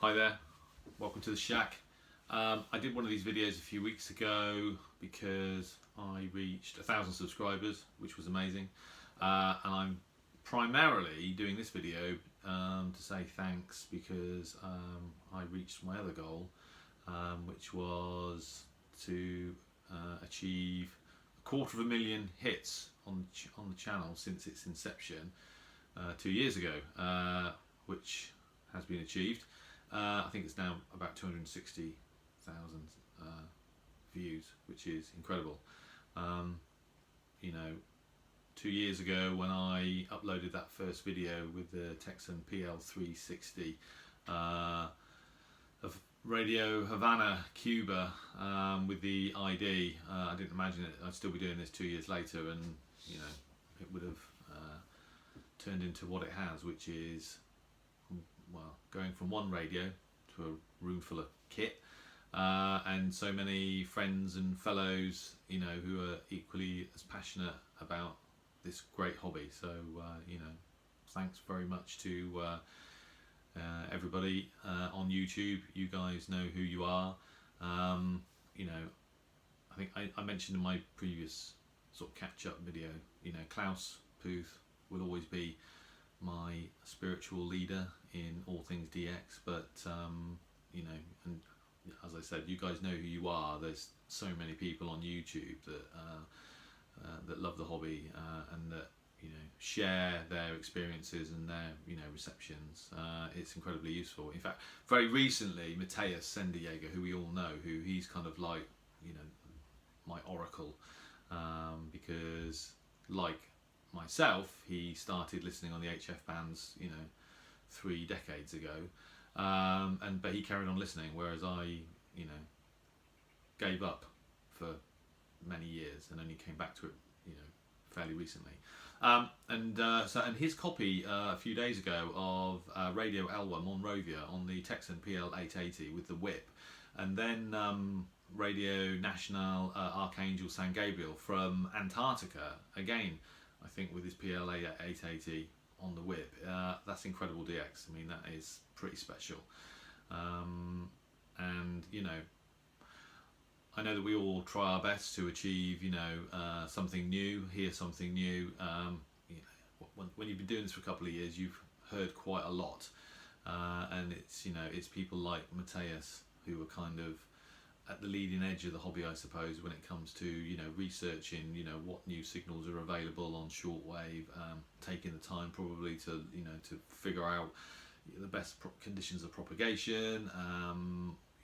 Hi there, welcome to the shack. I did one of these videos a few weeks ago because I reached 1,000 subscribers, which was amazing. And I'm primarily doing this video to say thanks because I reached my other goal, which was to achieve 250,000 hits on the channel since its inception 2 years ago, which has been achieved. I think it's now about 260,000 views, which is incredible. You know, 2 years ago when I uploaded that first video with the Texan PL360 of Radio Havana, Cuba, with the ID, I didn't imagine I'd still be doing this 2 years later, and you know, it would have turned into what it has, which is, well, going from one radio to a room full of kit, and so many friends and fellows, you know, who are equally as passionate about this great hobby. So you know, thanks very much to everybody on YouTube. You guys know who you are. You know, I think I mentioned in my previous sort of catch-up video, you know, Klaus Puth will always be my spiritual leader in all things DX, but you know, and as I said, you guys know who you are. There's so many people on YouTube that love the hobby, and that, you know, share their experiences and their, you know, receptions. It's incredibly useful. In fact, very recently, Matthias Sendijager, who we all know, he's kind of like, you know, my oracle, because like myself, he started listening on the HF bands, you know, 3 decades ago, but he carried on listening, whereas I, you know, gave up for many years and only came back to it, you know, fairly recently. And his copy a few days ago of Radio Elwha Monrovia on the Texan PL880 with the whip, and then Radio National Archangel San Gabriel from Antarctica, again I think with his PL880 on the whip. That's incredible DX. I mean, that is pretty special. And you know, I know that we all try our best to achieve, you know, something new, hear something new. You know, when you've been doing this for a couple of years, you've heard quite a lot, and it's, you know, it's people like Matthias who are kind of at the leading edge of the hobby, I suppose, when it comes to, you know, researching, you know, what new signals are available on shortwave, taking the time probably to, you know, to figure out the best conditions of propagation,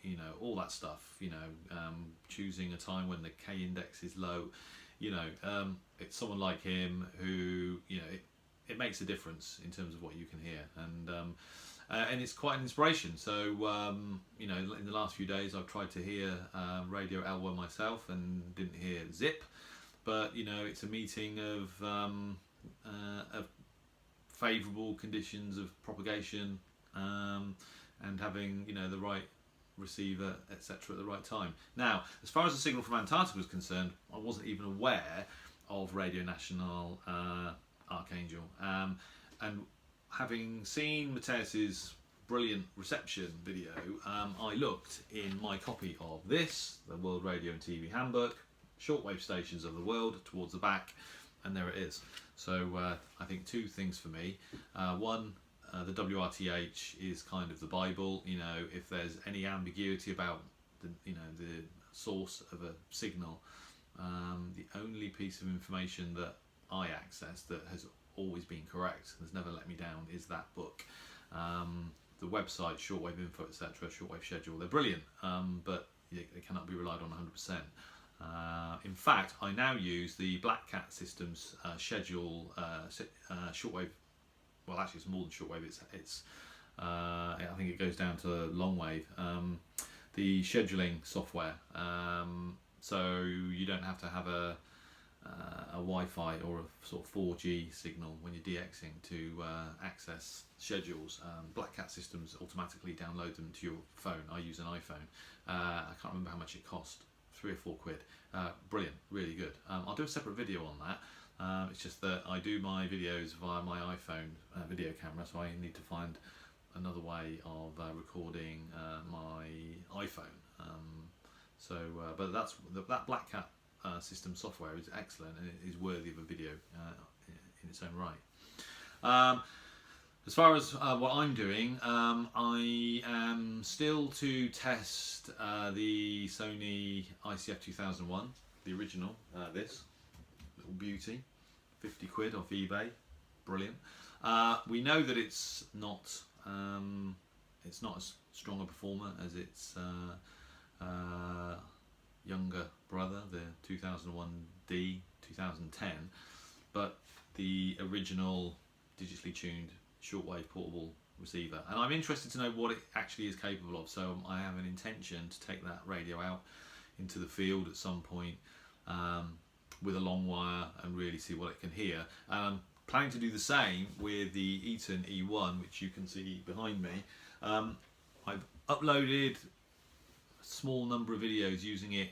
you know, all that stuff, you know, choosing a time when the K index is low, you know, it's someone like him who, you know, it makes a difference in terms of what you can hear, and it's quite an inspiration. So you know, in the last few days I've tried to hear Radio Elwha myself and didn't hear zip, but you know, it's a meeting of favourable conditions of propagation, and having, you know, the right receiver, etc., at the right time. Now, as far as the signal from Antarctica was concerned, I wasn't even aware of Radio National Archangel, and having seen Matthias's brilliant reception video, I looked in my copy of this, the World Radio and TV Handbook, Shortwave Stations of the World, towards the back, and there it is. So I think two things for me. One, the WRTH is kind of the Bible. You know, if there's any ambiguity about the, you know, the source of a signal, the only piece of information that I access that has always been correct, has never let me down, is that book. The website, Shortwave Info, etc., Shortwave Schedule, they're brilliant, but they cannot be relied on 100%. In fact, I now use the Black Cat Systems schedule, shortwave. Well, actually, it's more than shortwave. It's I think it goes down to long wave. The scheduling software, so you don't have to have a Wi-Fi or a sort of 4G signal when you're DXing to access schedules. Black Cat Systems automatically download them to your phone. I use an iPhone. I can't remember how much it cost. 3 or 4 quid. Brilliant, really good. I'll do a separate video on that. It's just that I do my videos via my iPhone video camera, so I need to find another way of recording my iPhone. But that Black Cat system software is excellent, and it is worthy of a video in its own right. As far as what I'm doing, I am still to test the Sony ICF 2001, the original, this little beauty, 50 quid off eBay, brilliant. We know that it's not as strong a performer as its younger brother, the 2001D 2010, but the original digitally tuned shortwave portable receiver, and I'm interested to know what it actually is capable of. So I have an intention to take that radio out into the field at some point with a long wire and really see what it can hear. And I'm planning to do the same with the Eaton E1, which you can see behind me. I've uploaded a small number of videos using it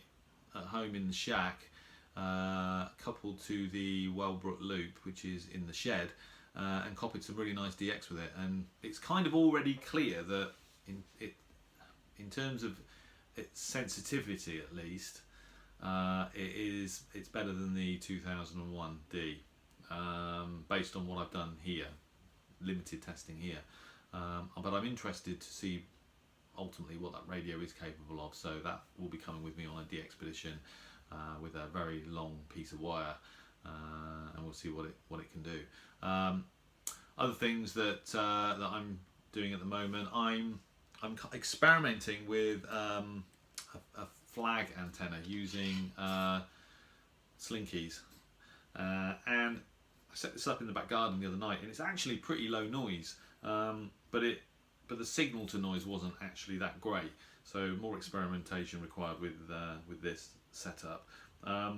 at home in the shack, coupled to the Wellbrook loop, which is in the shed, and copied some really nice DX with it. And it's kind of already clear that in terms of its sensitivity, at least, it's better than the 2001D, based on what I've done here, limited testing here. But I'm interested to see ultimately what that radio is capable of, so that will be coming with me on a DX-pedition with a very long piece of wire, and we'll see what it can do. Other things that I'm doing at the moment, I'm experimenting with a flag antenna using slinkies, and I set this up in the back garden the other night, and it's actually pretty low noise, but the signal to noise wasn't actually that great, so more experimentation required with this setup.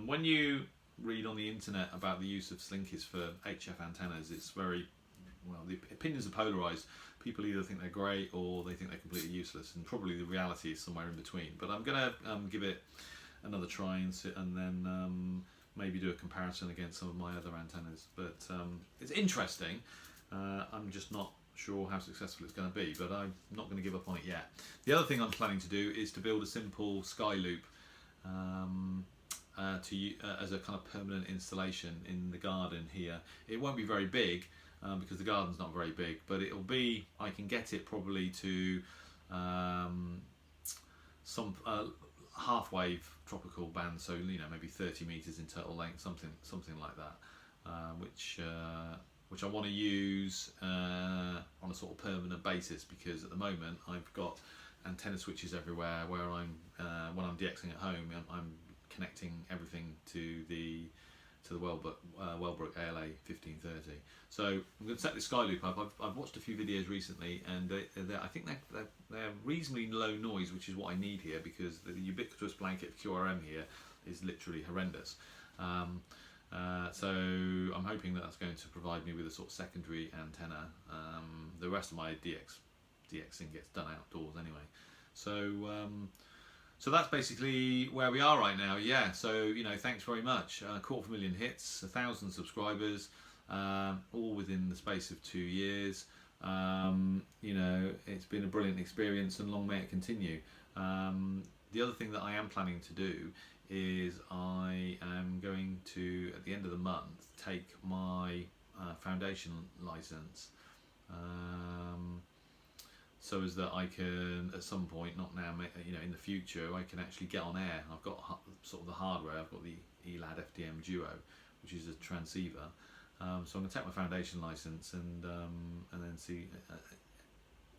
When you read on the internet about the use of slinkies for HF antennas, it's very, well, the opinions are polarised. People either think they're great or they think they're completely useless, and probably the reality is somewhere in between. But I'm going to give it another try and then maybe do a comparison against some of my other antennas. But it's interesting. I'm just not sure how successful it's going to be, but I'm not going to give up on it yet. The other thing I'm planning to do is to build a simple sky loop as a kind of permanent installation in the garden here. It won't be very big because the garden's not very big, but it'll be, I can get it probably to some half-wave tropical band, so maybe 30 meters in total length, something like that, which I want to use on a sort of permanent basis, because at the moment I've got antenna switches everywhere where I'm when I'm DXing at home, I'm connecting everything to the Wellbrook ALA 1530. So I'm going to set this sky loop up. I've watched a few videos recently, and I think they're reasonably low noise, which is what I need here, because the ubiquitous blanket of QRM here is literally horrendous. So I'm hoping that that's going to provide me with a sort of secondary antenna. The rest of my DXing gets done outdoors anyway. So that's basically where we are right now. Yeah, so thanks very much. 250,000 hits, 1,000 subscribers, all within the space of 2 years. It's been a brilliant experience, and long may it continue. The other thing that I am planning to do is I am going to, at the end of the month, take my foundation license, so as that I can, at some point, not now, in the future, I can actually get on air. I've got sort of the hardware. I've got the ELAD FDM Duo, which is a transceiver. So I'm going to take my foundation license and then see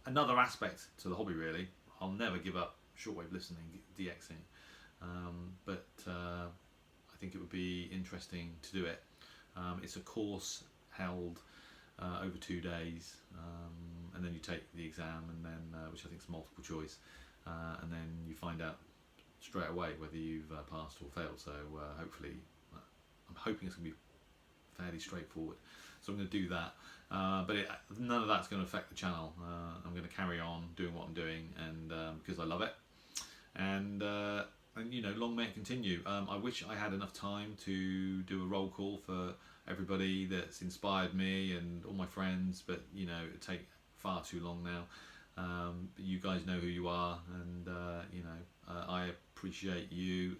another aspect to the hobby. Really, I'll never give up shortwave listening, DXing, but I think it would be interesting to do it. It's a course held over 2 days, and then you take the exam, and then which I think is multiple choice, and then you find out straight away whether you've passed or failed. So hopefully, I'm hoping it's going to be fairly straightforward. So I'm going to do that, but none of that's going to affect the channel. I'm going to carry on doing what I'm doing, and because I love it, and long may it continue. I wish I had enough time to do a roll call for everybody that's inspired me and all my friends, but it'd take far too long now. But you guys know who you are, and you know, I appreciate you,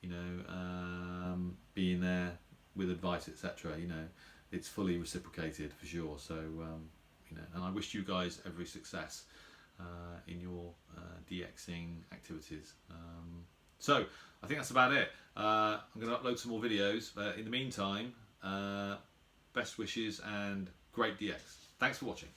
you know, being there with advice, etc. You know, it's fully reciprocated for sure. So you know, and I wish you guys every success in your DXing activities. So I think that's about it. I'm going to upload some more videos. In the meantime, best wishes and great DX. Thanks for watching.